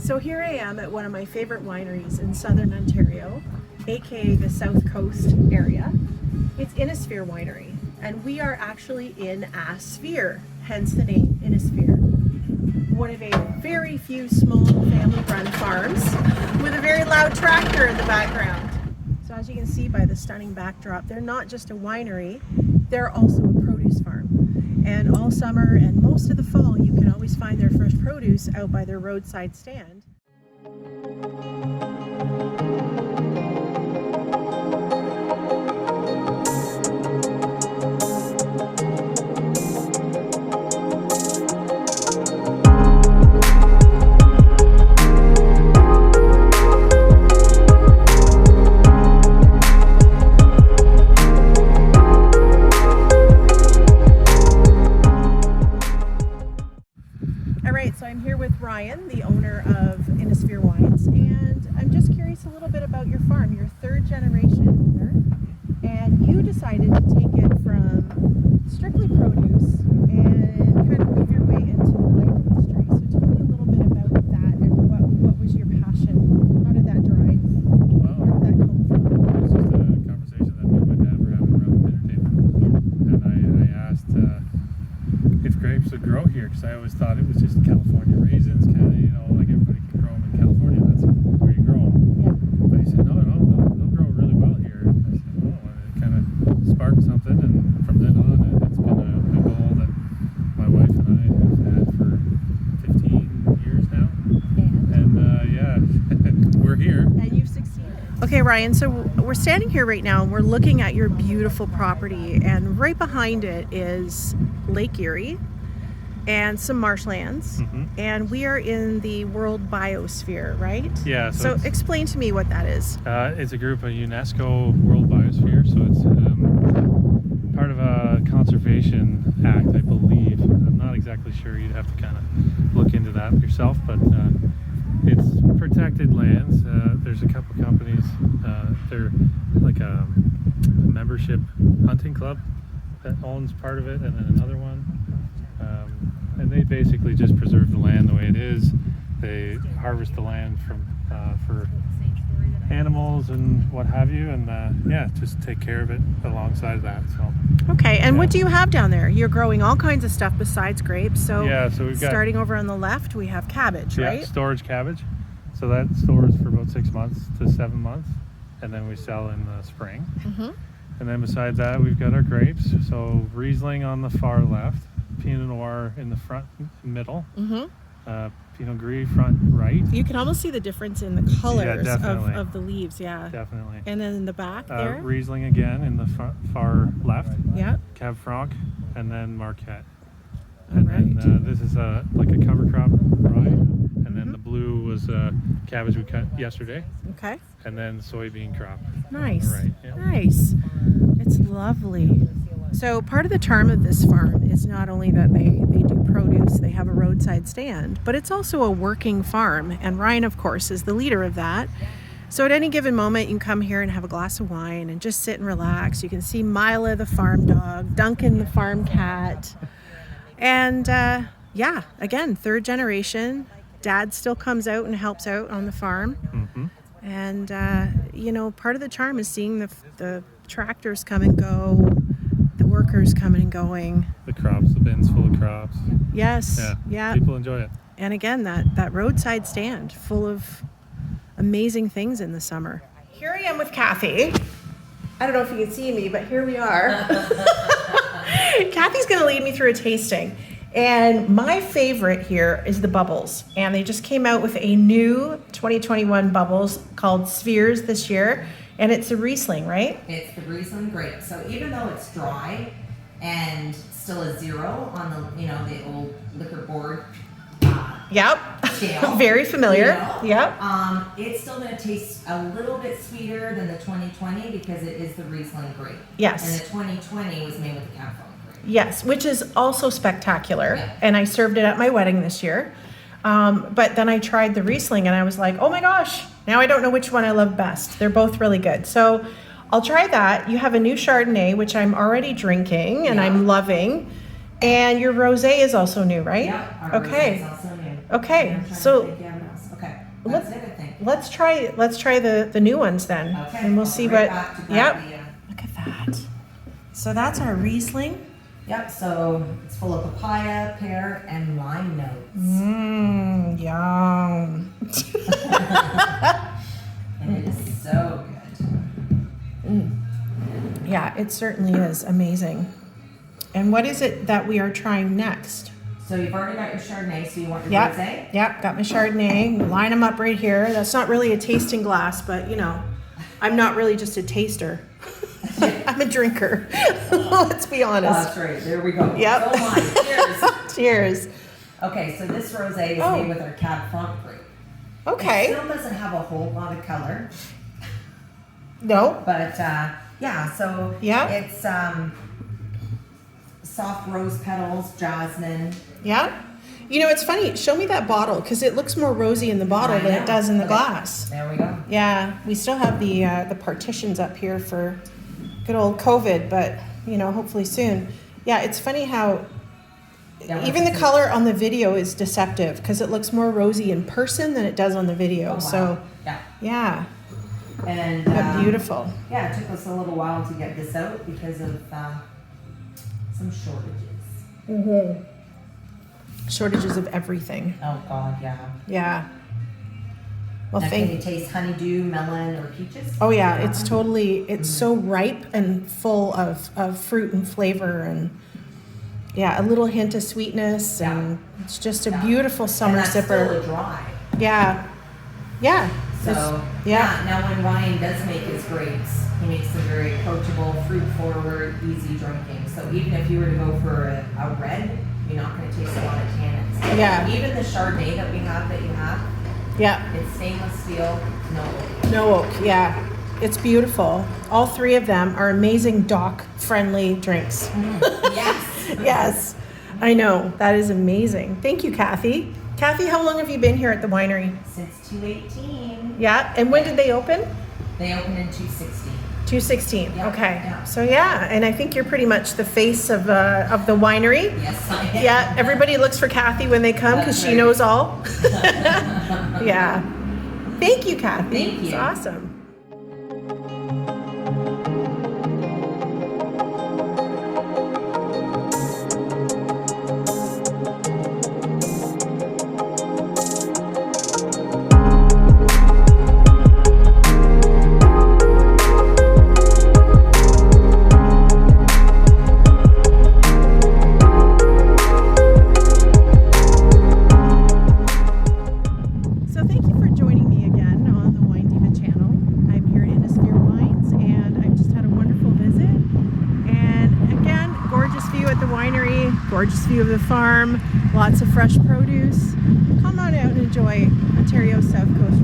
So here I am at one of my favorite wineries in southern Ontario, aka the Southcoast area. It's Inasphere Winery, and we are actually in a sphere, hence the name Inasphere. One of a very few small family-run farms with a very loud tractor in the background. So as you can see by the stunning backdrop, they're not just a winery, they're also a produce farm. And all summer and most of the fall, you can always find their fresh produce out by their roadside stand. So I'm here with Ryan, the owner of Inasphere Wines, and I'm just curious a little bit about your farm. You're third generation owner, and you decided to take it from strictly produce and kind of weave your way into the wine industry. So tell me a little bit about that and what was your passion? How did that drive? Where did that come from? It was just a conversation that me and my dad were having around the dinner table. Yeah. And I asked if grapes would grow here, because I always thought it was just California raisins, kind of, you know, like everybody can grow them in California, that's where you grow them. Yeah. But he said, no, they'll grow really well here. I said, oh, and it kind of sparked something, and from then on, it's been a goal that my wife and I have had for 15 years now. And yeah, we're here. And you've succeeded. Okay, Ryan, so we're standing here right now and we're looking at your beautiful property, and right behind it is Lake Erie and some marshlands, and we are in the World Biosphere, right? Yeah. So explain to me what that is. It's a group of UNESCO World Biosphere, so it's part of a conservation act, I believe. I'm not exactly sure. You'd have to kind of look into that yourself, but it's protected lands. There's a couple companies. They're like a membership hunting club that owns part of it, and then another one. And they basically just preserve the land the way it is. They harvest the land from for animals and what have you, and yeah, just take care of it alongside that. So okay, and what do you have down there? You're growing all kinds of stuff besides grapes. So yeah, so we've got, starting over on the left, we have cabbage, right? Storage cabbage. So that stores for about 6 months to 7 months, and then we sell in the spring. And then besides that, we've got our grapes. So Riesling on the far left, Pinot Noir in the front middle, Pinot Gris front right. You can almost see the difference in the colors of the leaves, Definitely. And then in the back there? Riesling again in the far left. Yeah. Cab Franc, and then Marquette. All right. And this is like a cover crop rye. And then the blue was cabbage we cut yesterday. Okay. And then soybean crop. Nice. Right. Yeah. Nice. It's lovely. So part of the charm of this farm is not only that they do produce, they have a roadside stand, but it's also a working farm. And Ryan, of course, is the leader of that. So at any given moment, you can come here and have a glass of wine and just sit and relax. You can see Mila, the farm dog, Duncan, the farm cat. And yeah, again, third generation. Dad still comes out and helps out on the farm. And, you know, part of the charm is seeing the tractors come and go, the workers coming and going. The crops, the bins full of crops. Yes. Yeah. People enjoy it. And again, that roadside stand full of amazing things in the summer. Here I am with Kathy. I don't know if you can see me, but here we are. Kathy's going to lead me through a tasting. And my favorite here is the bubbles. And they just came out with a new 2021 bubbles called Spheres this year. And it's a Riesling, right? It's the Riesling grape. So even though it's dry and still a 0 on the, you know, the old liquor board scale. Very familiar. You know, yep. It's still going to taste a little bit sweeter than the 2020 because it is the Riesling grape. Yes. And the 2020 was made with the Cab Franc grape. Yes, which is also spectacular. Yeah. And I served it at my wedding this year. But then I tried the Riesling and I was like, oh my gosh, now I don't know which one I love best. They're both really good. So I'll try that. You have a new Chardonnay, which I'm already drinking and I'm loving. And your rosé is also new, right? Yeah, our okay. rosé is also new. Okay, so okay. That's it, I think. Let's try the new ones then. Okay. And we'll I'll see be right what. back to grab Yep. the, Look at that. So that's our Riesling. Yep, so it's full of papaya, pear, and lime notes. Yum. And it is so good. Yeah, it certainly is amazing. And what is it that we are trying next? So you've already got your Chardonnay, so you want your Yep, rosé? yep, got my Chardonnay. Line them up right here. That's not really a tasting glass, but you know, I'm not really just a taster. I'm a drinker. Let's be honest. That's right, there we go. Yep. So mine. Cheers. Cheers. Okay, so this rosé is made with our Cab Franc grape. It Okay. still doesn't have a whole lot of color, No. but yeah, so Yeah. it's soft rose petals, jasmine. Yeah. You know, it's funny. Show me that bottle because it looks more rosy in the bottle I than it know. does in the Okay. glass. There we go. Yeah, we still have the partitions up here for good old COVID, but you know, hopefully soon. Yeah, it's funny how Yeah, even the once color on the video is deceptive because it looks more rosy in person than it does on the video. Oh, wow. So Yeah. yeah, And but beautiful. yeah, it took us a little while to get this out because of some shortages. Shortages of everything. Oh God, yeah. Yeah. Well, Now, can you thank. taste honeydew, melon, or peaches? Oh yeah, it's totally. It's so ripe and full of fruit and flavor and. Yeah, a little hint of sweetness, Yeah. and it's just a Yeah. beautiful summer and that's sipper. Still a dry. Yeah, yeah. So It's- yeah. Now when Ryan does make his grapes, he makes them very approachable, fruit forward, easy drinking. So even if you were to go for a red, you're not going to taste a lot of tannins. Yeah. Even the Chardonnay that you have, Yeah, it's stainless steel, no oak. no oak. Yeah, it's beautiful. All three of them are amazing dock-friendly drinks. Yes. Yes, I know. That is amazing. Thank you, Kathy. Kathy, how long have you been here at the winery? Since 2018. Yeah, and when did they open? They opened in 2016. 2016. Yeah, Okay. yeah. So yeah, and I think you're pretty much the face of the winery. Yes, I am. Yeah, everybody looks for Kathy when they come because That's she right. knows all. Yeah. Thank you, Kathy. Thank you. It's awesome. So thank you for joining me again on the Wine Diva channel. I'm here at Inasphere Wines and I've just had a wonderful visit. And again, gorgeous view at the winery, gorgeous view of the farm, lots of fresh produce. Come on out and enjoy Ontario's South Coast